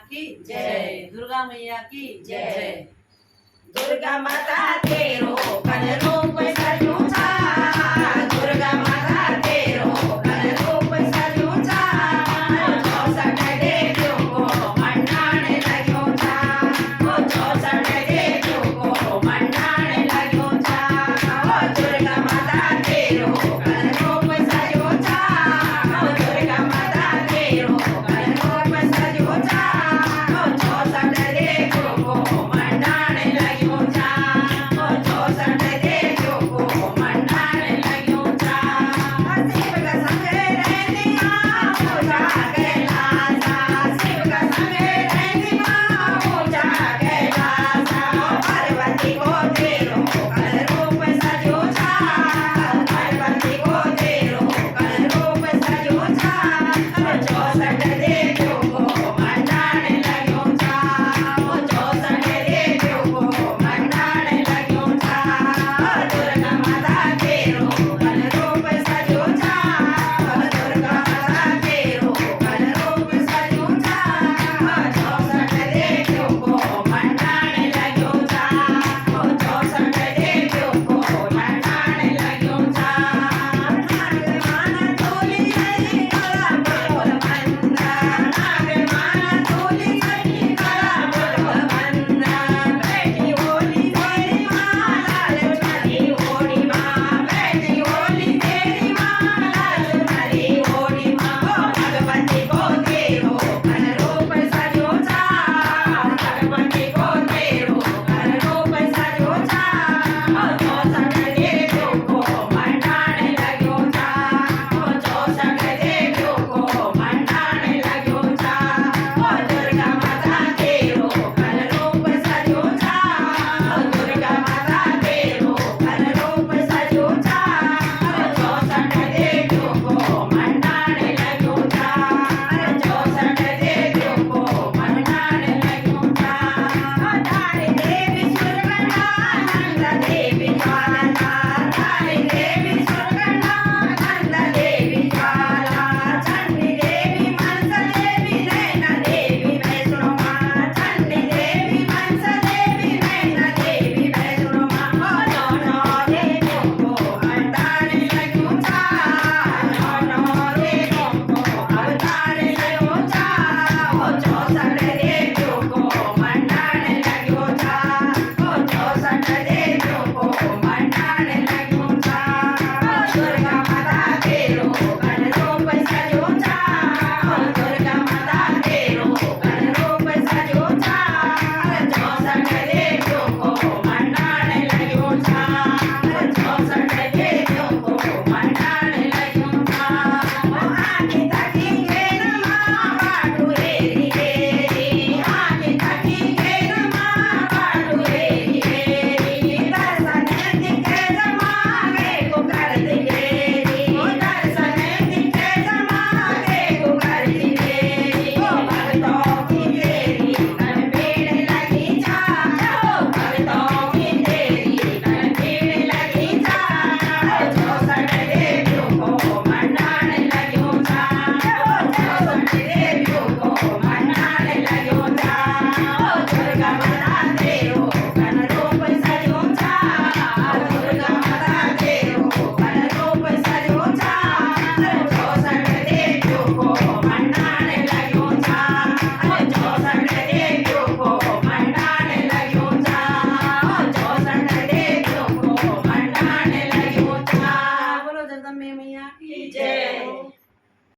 की जय, दुर्गा मैया की जय। दुर्गा माता तेरो कल रूप सजूं छा, दुर्गा माता तेरो कल रूप सजूं छा, 64 देवियों को मनाने लग्यो छा, 64 देवियों को मनाने लग्यो छा। दुर्गा माता तेरो कल रूप सजूं छा, दुर्गा माता तेरो कल रूप सजूं छा, 64 देवियों को मनाने लग्यो छा, 64 देवियों को मनाने लग्यो छा। शिव का संग रहती माँ पूजा कैलासा, शिव का संग रहती माँ पूजा कैलासा। पार्वती को तेरो कल रूप सजो छा, पार्वती को तेरो कल रूप सजो छा, 64 देवियों को मनाने लग्यो छा, 64 देवियों को मनाने लग्यो छा। दुर्गा माता तेरो कल रूप सजो छा, दुर्गा माता तेरो कल रूप सजो छा, 64 देवियों को मनाने लग्यो छा, 64 देवियों को मनाने लग्यो छा। नागमाना तोली गई कला बोल बंदा, नागमाना तोली गई कला बोल बंदा। बेटी होली तेरी माँ लाल चुनरी ओढ़ी माँ, बेटी होली तेरी माँ लाल चुनरी ओढ़ी माँ। भगवती को तेरो कल रूप सजो छा, भगवती को तेरो कल रूप सजो छा, 64 देवियों को मनाने लग्यो छा, 64 देवियों को मनाने लग्यो छा। दुर्गा माता तेरो कल रूप सजो छा, दुर्गा माता तेरो कल रूप सजो छा, 64 देवियों को मनाने लग्यो छा, 64 देवियों को मनाने लग्यो छा। तारी देवी सुरगना नंद देवी ज्वाला, तारी देवी सुरगना नंद देवी ज्वाला। चंडी देवी मनस देवी नैना देवी वैष्णो माँ, चंडी देवी मनस देवी नैना देवी वैष्णो माँ। नौ देवियों को अवतारने लग्यो छा, नौ देवियों को अवतारने लग्यो छा, 64 देवियों को मनाने लग्यो छा, 64 देवियों को मनाने लग्यो छा। दुर्गा माता तेरो कल रूप सजो छा, दुर्गा माता तेरो कल रूप सजो छा, 64 देवियों को मनाने लग्यो छा, 64 देवियों को मनाने लग्यो छा। आँखी तकी के नमा बाटू हेरी हेरी, आँखी तकी के नमा बाटू हेरी हेरी। दर्शन दिखे जमागे को कर दी देरी, दर्शन दिखे जमागे को कर दी देरी। भक्तों की तेरी कल भीड़ लगी छा, भक्तों की तेरी कल भीड़ लगी छा, 64 देवियों को मनाने लग्यो छा, 64 देवियों को मनाने लग्यो छा। दुर्गा माता तेरो कल रूप सजो छा, दुर्गा माता तेरो कल रूप सजो छा, 64 देवियों को मनाने लग्यो छा, 64 देवियों को मनाने लग्यो छा, 64 देवियों को मनाने लग्यो छा। बोलो जगदम्बे मैया की जय।